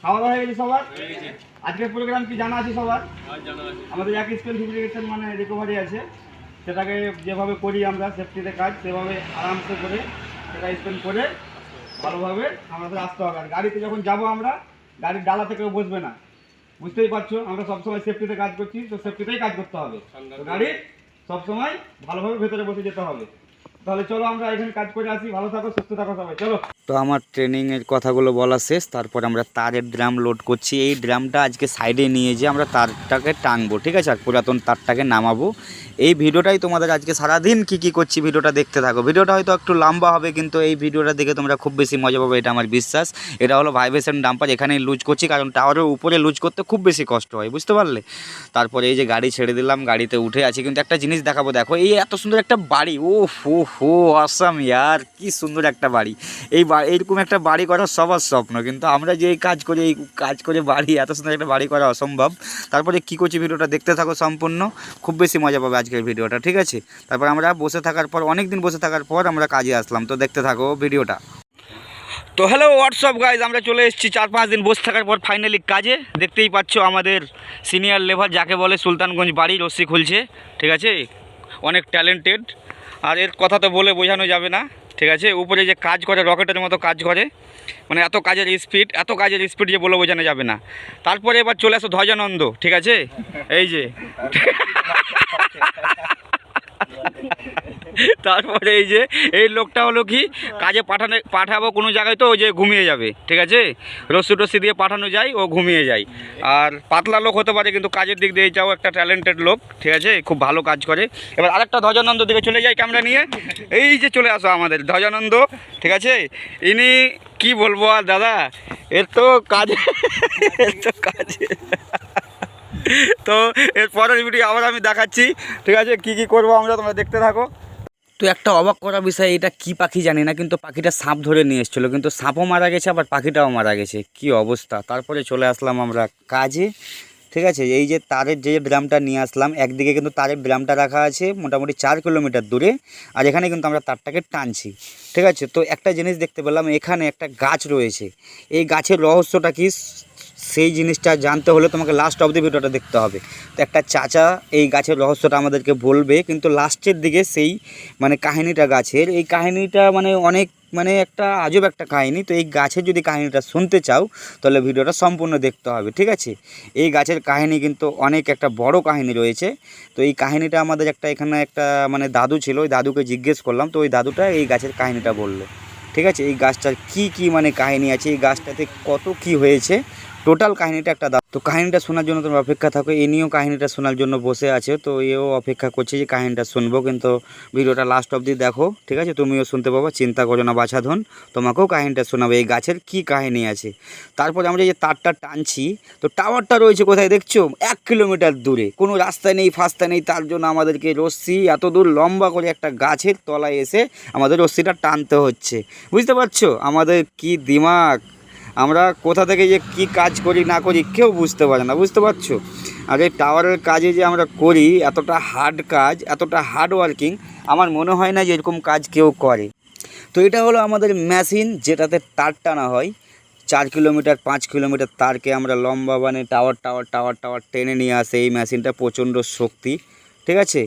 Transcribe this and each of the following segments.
খাওয়া দাওয়া হয়ে গেছে সবার? আজকের প্রোগ্রাম কি জানা আছে সবার? আমাদের এক স্কেল ফিব্রিকেশন মানে রিকভারি আছে, সেটাকে যেভাবে করি আমরা সেফটিতে কাজ, সেভাবে আরামসে করে সেটা স্পেন্ড করে ভালোভাবে আমাদের আসতে হবে। আর গাড়িতে যখন যাবো আমরা, গাড়ির ডালা থেকেও বসবে না, বুঝতেই পারছো। আমরা সবসময় সেফটিতে কাজ করছি, তো সেফটিতেই কাজ করতে হবে। তো গাড়ির সবসময় ভালোভাবে ভেতরে বসে যেতে হবে। তাহলে চলো আমরা এখানে কাজ করে আসি। ভালো থাকো, সুস্থ থাকো সবাই, চলো। তো আমার ট্রেনিংয়ের কথাগুলো বলা শেষ। তারপর আমরা তারের ড্রাম লোড করছি। এই ড্রামটা আজকে সাইডে নিয়ে যেয়ে আমরা তারটাকে টাঙবো, ঠিক আছে, আর পুরাতন তারটাকে নামাবো। এই ভিডিওটাই তোমাদের আজকে সারাদিন কি করছি ভিডিওটা দেখতে থাকো। ভিডিওটা হয়তো একটু লম্বা হবে, কিন্তু এই ভিডিওটা দেখে তোমরা খুব বেশি মজা পাবে, এটা আমার বিশ্বাস। এটা হলো ভাইব্রেশন ডাম্পার, এখানেই লুজ করছি, কারণ টাওয়ারের উপরে লুজ করতে খুব বেশি কষ্ট হয়, বুঝতে পারলে। তারপরে এই যে গাড়ি ছেড়ে দিলাম, গাড়িতে উঠে আছি, কিন্তু একটা জিনিস দেখাবো। দেখো এই এত সুন্দর একটা বাড়ি, ও হো আসাম ইয়ার, কি সুন্দর একটা বাড়ি। এইরকম একটা বাড়ি করার সবার স্বপ্ন, কিন্তু আমরা যে কাজ করি, এই কাজ করে বাড়ি, এত সুন্দর একটা বাড়ি করা অসম্ভব। তারপরে কী করছি ভিডিওটা দেখতে থাকো সম্পূর্ণ, খুব বেশি মজা পাবে আজকের ভিডিওটা, ঠিক আছে। তারপর আমরা বসে থাকার পর, অনেক দিন বসে থাকার পর আমরা কাজে আসলাম, তো দেখতে থাকো ভিডিওটা। তো হ্যালো হোয়াটসঅ্যাপ গাইজ, আমরা চলে এসেছি 4-5 দিন বসে থাকার পর ফাইনালি কাজে। দেখতেই পাচ্ছ আমাদের সিনিয়র লেবার যাকে বলে, সুলতানগঞ্জ বাড়ি রশ্মি খুলছে, ঠিক আছে। অনেক ট্যালেন্টেড, আর এর কথা তো বলে বোঝানো যাবে না, ঠিক আছে। উপরে যে কাজ করে রকেটের মতো কাজ করে, মানে এত কাজের স্পিড যে বলে বোঝানো যাবে না। তারপরে এবার চলে আসো ধ্বজানন্দ, ঠিক আছে। এই যে তারপরে এই যে এই লোকটা হলো কি, কাজে পাঠাবো কোনো জায়গায়, তো ও যে ঘুমিয়ে যাবে, ঠিক আছে। রস্সি দিয়ে পাঠানো যায়, ও ঘুমিয়ে যায়। আর পাতলা লোক হতে পারে, কিন্তু কাজের দিক দিয়ে যাও একটা ট্যালেন্টেড লোক, ঠিক আছে, খুব ভালো কাজ করে। এবার আরেকটা ধ্বজানন্দ দিকে চলে যায় ক্যামেরা নিয়ে। এই যে চলে আসো আমাদের ধ্বজানন্দ, ঠিক আছে। ইনি কি বলবো আর দাদা, এর তো কাজে তো এর পরের ভিডিও আবার আমি দেখাচ্ছি, ঠিক আছে, কি করবো আমরা, তোমরা দেখতে থাকো। তো একটা অবাক করা বিষয়, এটা কি পাখি জানি না, কিন্তু পাখিটা সাপ ধরে নিয়ে এসেছিলো, কিন্তু সাপও মারা গেছে, আবার পাখিটাও মারা গেছে, কি অবস্থা। তারপরে চলে আসলাম আমরা কাজে, ঠিক আছে। এই যে তারের যে ড্রামটা নিয়ে আসলাম, একদিকে কিন্তু তারের ড্রামটা রাখা আছে মোটামুটি 4 কিলোমিটার দূরে, আর এখানে কিন্তু আমরা তারটাকে টানছি, ঠিক আছে। তো একটা জিনিস দেখতে পেলাম, এখানে একটা গাছ রয়েছে। এই গাছের রহস্যটা কি, সেই জিনিসটা জানতে হলে তোমাকে লাস্ট অব দ্য ভিডিওটা দেখতে হবে। তো একটা চাচা এই গাছের রহস্যটা আমাদেরকে বলবে, কিন্তু লাস্টের দিকে সেই মানে কাহিনিটা, গাছের এই কাহিনিটা মানে অনেক মানে একটা আজব একটা কাহিনী। তো এই গাছের যদি কাহিনিটা শুনতে চাও, তাহলে ভিডিওটা সম্পূর্ণ দেখতে হবে, ঠিক আছে। এই গাছের কাহিনী কিন্তু অনেক একটা বড় কাহিনী রয়েছে। তো এই কাহিনিটা আমাদের এখানে একটা মানে দাদু ছিল, ওই দাদুকে জিজ্ঞেস করলাম, তো ওই দাদুটা এই গাছের কাহিনিটা বললো, ঠিক আছে। এই গাছটার কি মানে কাহিনী আছে, এই গাছটাতে কত কি হয়েছে, টোটাল কাহিনিটা একটা তো কাহিনিটা শোনার জন্য তোমরা অপেক্ষা থাকো। এ নিয়েও কাহিনিটা শোনার জন্য বসে আছে, তো এও অপেক্ষা করছে যে কাহিনিটা শুনবো, কিন্তু ভিডিওটা লাস্ট অবধি দেখো, ঠিক আছে। তুমিও শুনতে পাবো, চিন্তা করো না বাছাধন, তোমাকেও কাহিনিটা শোনাবে এই গাছের কি কাহিনী আছে। তারপরে আমরা যে তারটা টানছি, তো টাওয়ারটা রয়েছে কোথায় দেখছো, 1 কিলোমিটার দূরে, কোনো রাস্তা নেই, ফাস্তা নেই। তার জন্য আমাদেরকে রশ্মি এত দূর লম্বা করে একটা গাছের তলায় এসে আমাদের রশ্মিটা টানতে হচ্ছে, বুঝতে পারছো আমাদের কি দিমাগ। আমরা কোথা থেকে যে কি কাজ করি না করি কেউ বুঝতে পারে না, বুঝতে পারছো। আর এই টাওয়ারের কাজে যে আমরা করি, এতটা হার্ড কাজ, এতটা হার্ড ওয়ার্কিং, আমার মনে হয় না যে এরকম কাজ কেউ করে। তো এটা হলো আমাদের মেশিন, যেটাতে তার টানা হয়। 4 কিলোমিটার 5 কিলোমিটার তারকে আমরা লম্বা মানে টাওয়ার টেনে নিয়ে আসে এই মেশিনটা, প্রচণ্ড শক্তি, ঠিক আছে।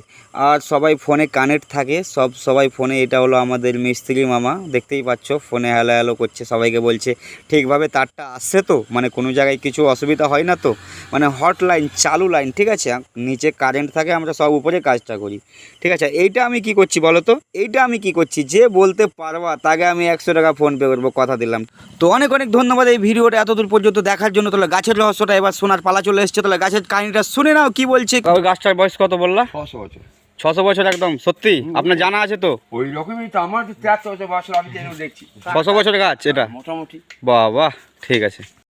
আর সবাই ফোনে কানেক্ট থাকে, সবাই ফোনে। এটা হলো আমাদের মিস্ত্রি মামা, দেখতেই পাচ্ছ ফোনে হ্যালো করছে, সবাইকে বলছে ঠিকভাবে তারটা আসছে তো, মানে কোনো জায়গায় কিছু অসুবিধা হয় না তো, মানে হট লাইন, চালু লাইন, ঠিক আছে। নিচে কারেন্ট থাকে, আমরা সব উপরে কাজটা করি, ঠিক আছে। এইটা আমি কি করছি বলো তো, এইটা আমি কি করছি, যে বলতে পারবা তাকে আমি 100 টাকা ফোনপে করবো, কথা দিলাম। তো অনেক ধন্যবাদ এই ভিডিওটা এতদূর পর্যন্ত দেখার জন্য। তাহলে গাছের রহস্যটা এবার শোনার পালা চলে এসছে, তাহলে গাছের কাহিনীটা শুনে নাও কি বলছে। গাছটার বয়স কত বললা? 600 বছর। 600 বছর একদম সত্যি? আপনার জানা আছে তো? ওই রকমই তো আমার 73 বছর বয়স, আমি দেখছি 600 বছর গাছ এটা মোটামুটি। বাহ বাহ, ঠিক আছে।